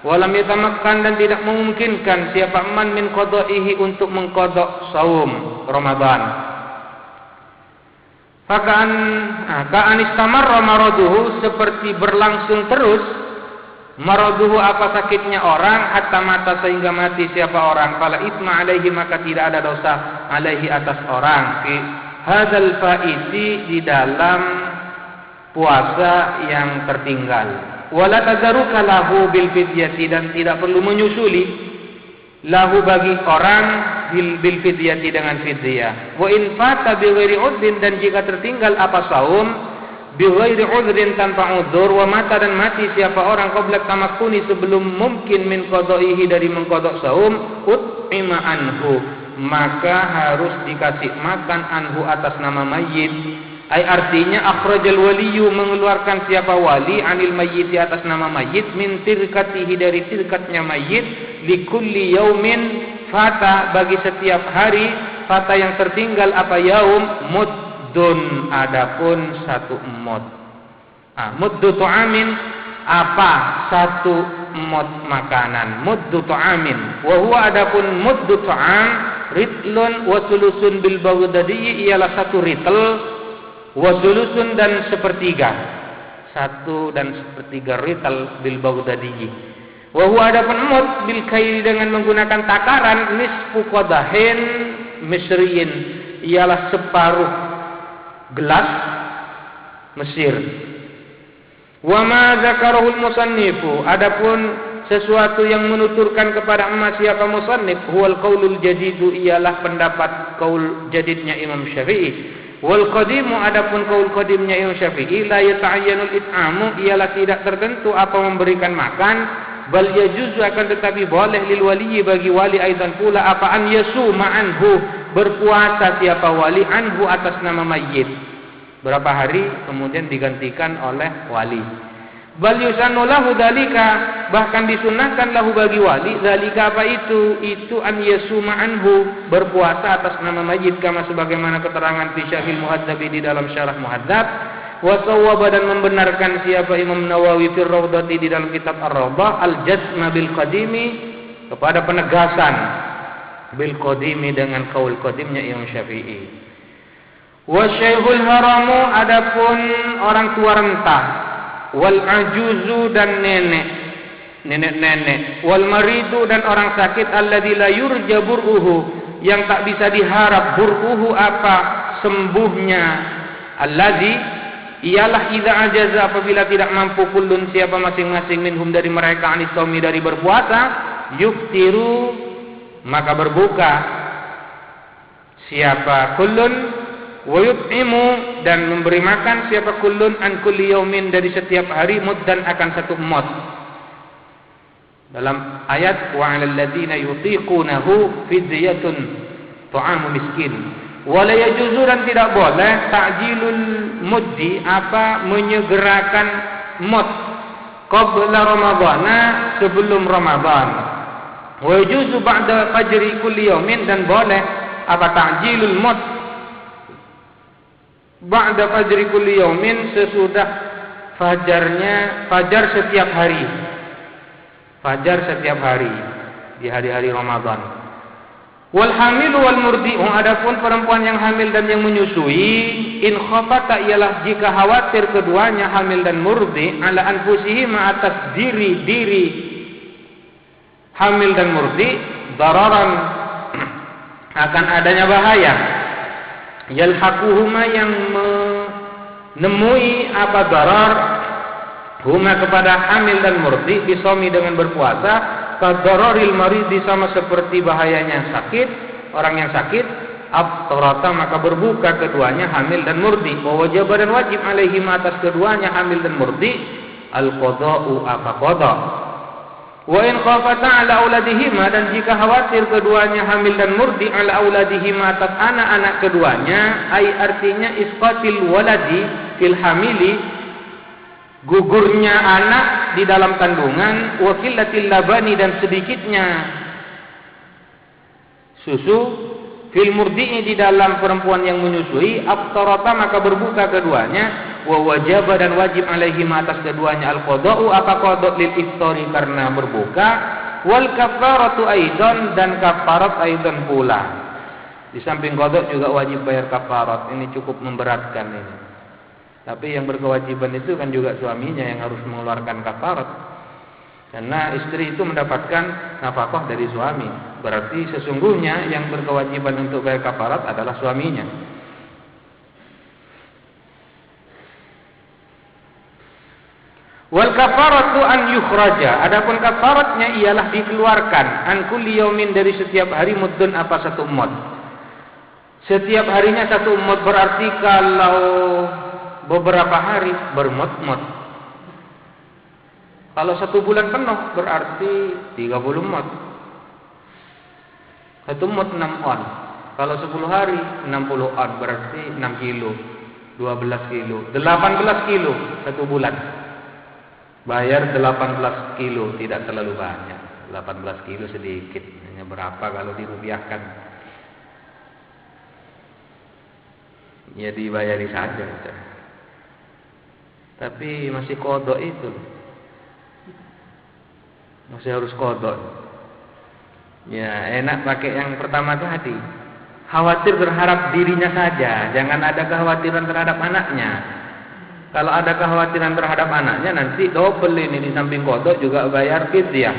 Walam yatamakkan, dan tidak memungkinkan siapa man min qada'ihi untuk mengqada' saum Ramadan. Ka'an istamarra maraduhu, seperti berlangsung terus maraduhu apa sakitnya orang, hatta mata, sehingga mati siapa orang. Fala isma alaihi, maka tidak ada dosa alaihi atas orang. Fi hadzal faiti, di dalam puasa yang tertinggal. Wala tazaruka lahu bil fidyati, dan tidak perlu menyusuli lahu bagi orang bil fidyati dengan fidyah. Wa in fata bi ghairi udrin, dan jika tertinggal apa saum bi ghairi udrin, tanpa udzur, wa mata, dan mati siapa orang qabla tamakkuni, sebelum mungkin min qada'ihi, dari mengqada' saum, ut'ima anhu, maka harus dikasih makan anhu atas nama mayyit. Ai artinya akhrajal waliyu, mengeluarkan siapa wali, anil mayyit, atas nama mayyit, min tirkatihi, dari tirkatnya mayyit, likulli yaumin fata, bagi setiap hari fata yang tertinggal apa yaum, muddun, adapun 1 mud. Muddu tu'amin, apa 1 mud makanan, muddu tu'amin. Wa huwa, adapun muddu tu'am, ritlun wa sulusun bil baghdadi, ialah 1 ritel, wasulusun, dan 1/3, 1 dan 1/3 rital bil baghdadi. Wa huwa, adapun mud, bil kaili, dengan menggunakan takaran, nisfu qadahin misriyin, ialah 1/2 gelas Mesir. Wa ma zakarahul musannifu, adapun sesuatu yang menuturkan kepada emas siapa musannif, huwal qaulul jadidu, ialah pendapat qaul jadidnya Imam Syafi'i. Wal qadimu, adapun qaul qadimnya Imam Syafi'i, la yata'ayyanul it'amu, ialah tidak tertentu apa memberikan makan, bal yajuzu, akan tetapi boleh, lil wali, bagi wali, aidan pula apa, an yasuma anhu, berpuasa siapa wali, anhu, atas nama mayyit, berapa hari, kemudian digantikan oleh wali. Bal yusannu lahu dzalika, bahkan disunahkan lahu bagi wali, dzalika apa itu an yasuma anhu, berpuasa atas nama mayyit, kama sebagaimana keterangan fi Syarhil Muhadzabi, di dalam syarah Muhadzab. Wa sawwaba, dan membenarkan siapa Imam Nawawi fi Raudhati, di dalam kitab Ar-Raudhah, al-jazma bil qadimi, kepada penegasan bil qadimi dengan qaul qadimnya Imam Syafi'i. Wa syaikhul haramu, adapun orang tua renta, wal ajuzu, dan nenek-nenek, wal maridu, dan orang sakit, alladzi la yurja bur'uhu, yang tak bisa diharap bur'uhu apa sembuhnya, alladzi, ialah idza ajaza, apabila tidak mampu kullun siapa masing-masing minhum dari mereka, anis saumi, dari berpuasa, yuftiru, maka berbuka siapa kullun Wa yut'imu, dan memberi makan siapa kullun an kulli yaumin, dari setiap hari, muddan akan satu mud. Dalam ayat wa 'alal ladzina yutiqunahu fidyatun ta'amu miskin. Wa la yajuzu, dan tidak boleh ta'jilul muddi, menyegerakan mud qabla ramadhana, sebelum Ramadan. Wa yajuzu ba'da fajri kulli yaumin, dan boleh ta'jilul mud ba'da fajri kulli yaumin, sesudah fajar setiap hari. Fajar setiap hari di hari-hari Ramadan. Wal hamilu wal murdi'u, adapun perempuan yang hamil dan yang menyusui, in khafata, ialah jika khawatir keduanya hamil dan murdi, ala anfusihima, atas diri hamil dan murdi, dararan, akan adanya bahaya, yalhaquhuma, yang menemui darar huma, kepada hamil dan murdi, bisomi, dengan berpuasa, kadararil maridi, sama seperti bahayanya orang yang sakit, abtarata, maka berbuka keduanya hamil dan murdi. Wa wajib, dan wajib, alaihim, atas keduanya hamil dan murdi, al-qada'u, qada. Wa in khafata ala auladihima, dan jika khawatir keduanya hamil dan murdi, ala auladihima, atas anak-anak keduanya, artinya isqatil waladi fil hamili, gugurnya anak di dalam kandungan, wa qillatil labani, dan sedikitnya susu, fil murdi'i, di dalam perempuan yang menyusui, aftarata, maka berbuka keduanya, wa wajaba, dan wajib, alaihim, atas keduanya, al-qada'u, qada lil iftari, karena berbuka, wal kafaratu aidan, dan kafarat aidan pula. Di samping qada juga wajib bayar kafarat. Ini cukup memberatkan ini. Tapi yang berkewajiban itu kan juga suaminya yang harus mengeluarkan kafarat. Karena istri itu mendapatkan nafkah dari suami. Berarti sesungguhnya yang berkewajiban untuk bayar kafarat adalah suaminya. Wal kafaratu an yukhraja, adapun kafaratnya ialah dikeluarkan, an kulli yaumin, dari setiap hari, muddun, satu mud. Setiap harinya satu mud, berarti kalau beberapa hari bermud-mud. Kalau 1 bulan penuh berarti 30 mud. 1 mud 6 on. Kalau 10 hari 60 on, berarti 6 kilo, 12 kilo, 18 kilo 1 bulan. Bayar 18 kilo, tidak terlalu banyak. 18 kilo sedikit. Hanya berapa kalau dirupiahkan? Ya dibayari saja. Tapi masih kodok itu, masih harus kodok. Ya enak pakai yang pertama tadi. Khawatir berharap dirinya saja, jangan ada kekhawatiran terhadap anaknya. Kalau ada kekhawatiran terhadap anaknya, nanti double ini, di samping kodok juga bayar fidyah,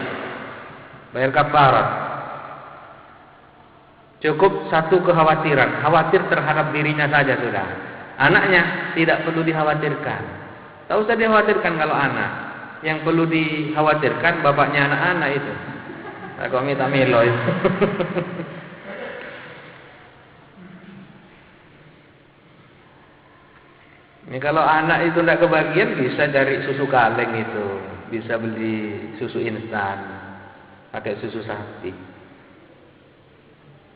bayar kafarat. Cukup satu kekhawatiran, khawatir terhadap dirinya saja sudah. Anaknya tidak perlu dikhawatirkan. Tak usah dikhawatirkan kalau anak. Yang perlu dikhawatirkan bapaknya anak-anak itu. Aku minta milo itu. Ini kalau anak itu tidak kebagian, bisa cari susu kaleng itu, bisa beli susu instan, pakai susu sapi.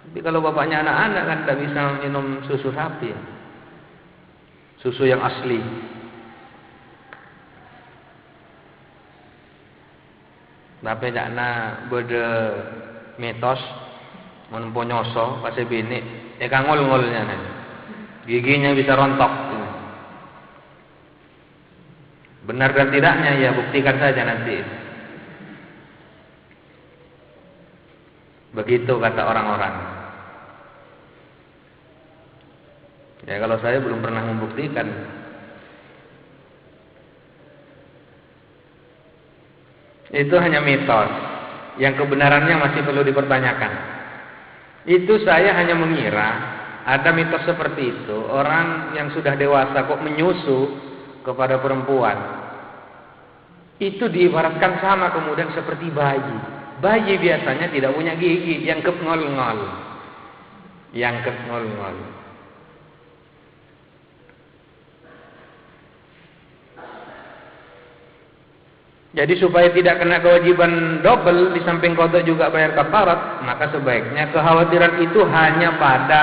Tapi kalau bapaknya anak-anak kan tidak bisa minum susu sapi, susu yang asli. Bapak jakna bede mitos menempuh nyoso pasai bini, ngol-ngolnya nih, giginya bisa rontok. Benar dan tidaknya ya buktikan saja nanti. Begitu kata orang-orang. Ya kalau saya belum pernah membuktikan. Itu hanya mitos yang kebenarannya masih perlu dipertanyakan. Itu saya hanya mengira ada mitos seperti itu. Orang yang sudah dewasa kok menyusu kepada perempuan, itu diibaratkan sama kemudian seperti bayi. Bayi biasanya tidak punya gigi, yang ngol-ngol. Yang ngol-ngol. Jadi supaya tidak kena kewajiban double, di samping qada juga bayar kafarat, maka sebaiknya kekhawatiran itu hanya pada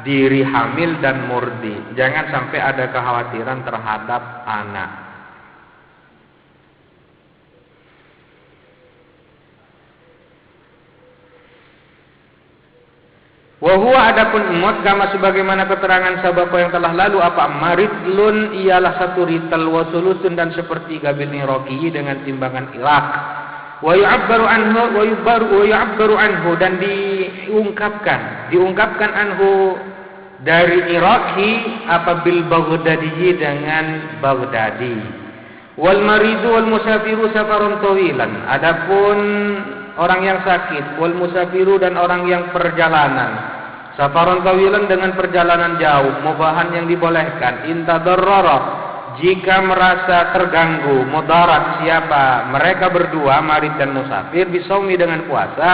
diri hamil dan murdi. Jangan sampai ada kekhawatiran terhadap anak. Wahuwa adapun emot kama sebagaimana keterangan sabab yang telah lalu apa maridlun ialah satu rital wa sulusun dan sepertiga bil niroki dengan timbangan ilak. Wa yu'abbaru anhu dan diungkapkan anhu dari Iraqi apa bil Baghdadi dengan Baghdadi. Wal maridu wal musafiru safarun tawilan. Adapun orang yang sakit, wal musafiru dan orang yang perjalanan. Safarun tawilan dengan perjalanan jauh, mubahan yang dibolehkan. Intadarrara jika merasa terganggu, mudarat siapa? Mereka berdua, marid dan musafir, bisaumi dengan puasa,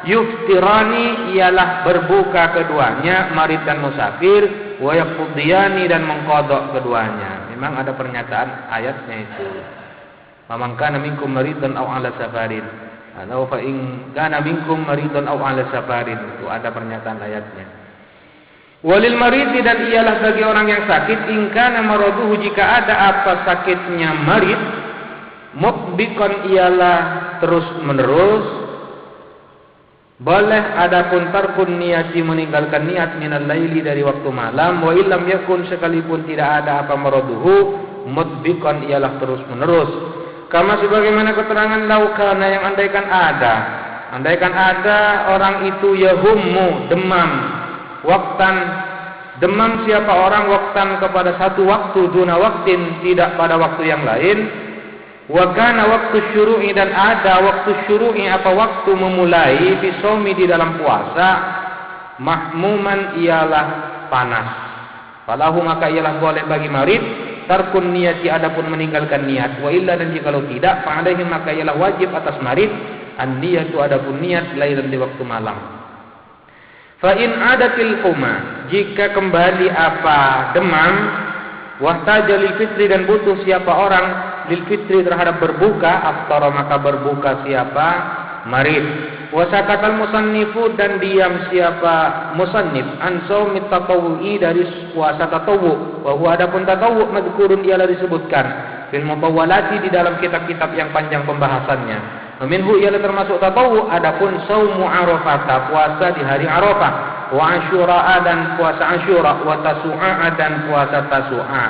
yuftirani ialah berbuka keduanya, marid dan musafir, wa yaqdiyani dan mengqadha keduanya. Memang ada pernyataan ayatnya itu. Faman kana minkum maridan aw ala safarin. Atau fa in kana minkum maridun aw ala safarin, itu ada pernyataan ayatnya. Walil maridi dan ialah bagi orang yang sakit in kana maraduhu jika ada apa sakitnya marid mutbiqan ialah terus menerus boleh adapun tarkun niati meninggalkan niat minal laili dari waktu malam wa illam yakun sekalipun tidak ada apa maraduhu mutbiqan ialah terus menerus. Kama sebagaimana keterangan laukana yang andaikan ada orang itu yahummu demam waktan demam siapa orang waktan kepada satu waktu duna waktin tidak pada waktu yang lain wa kana waktu syuru'i dan ada waktu syuru'i apa waktu memulai bisomi di dalam puasa mahmuman ialah panas falahu maka ialah boleh bagi marid tarkun niyati adapun meninggalkan niat wa illa dan jikalau tidak fa alaihi maka ialah wajib atas marid an niyatu adapun niat lailan di waktu malam. Fa in adatil huma jika kembali apa demam wahtaja lil fitri dan butuh siapa orang lil fitri terhadap berbuka aftara maka berbuka siapa marid. Wasakatal musannifu dan diam siapa musannif an shaumit tatawwu'i dari puasa tatawwu wa huwa adapun tatawwu mazkurun ialah disebutkan fil mutawwalati di dalam kitab-kitab yang panjang pembahasannya. Minhu ialah termasuk tatawwu adapun shaumu arafah puasa di hari Arafah wa asyura dan puasa Asyura wa tasu'a dan puasa Tasu'a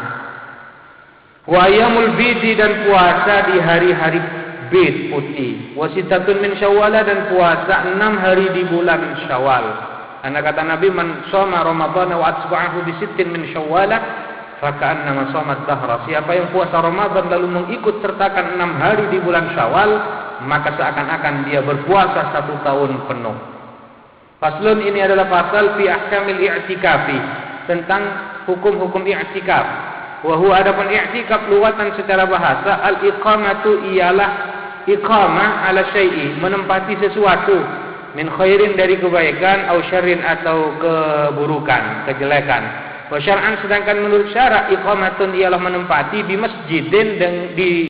wa ayyamul bidi dan puasa di hari-hari bid putih wasitatun min syawal dan puasa 6 hari di bulan Syawal. Karena kata Nabi man shoma ramadhana wa atba'ahu bi sittin min syawal fa ka'annama shoma dahra. Siapa yang puasa Ramadan lalu mengikut sertakan 6 hari di bulan Syawal maka seakan-akan dia berpuasa 1 tahun penuh. Faslun ini adalah pasal fi ahkamil i'tikafi tentang hukum-hukum i'tikaf. Wa huwa adapun i'tikaf luwatan secara bahasa al-iqamatu ialah iqamah ala syai'i menempati sesuatu min khairin dari kebaikan au syarrin atau keburukan kejelekan wa syar'an sedangkan menurut syara iqamatun ialah menempati di masjidin dan di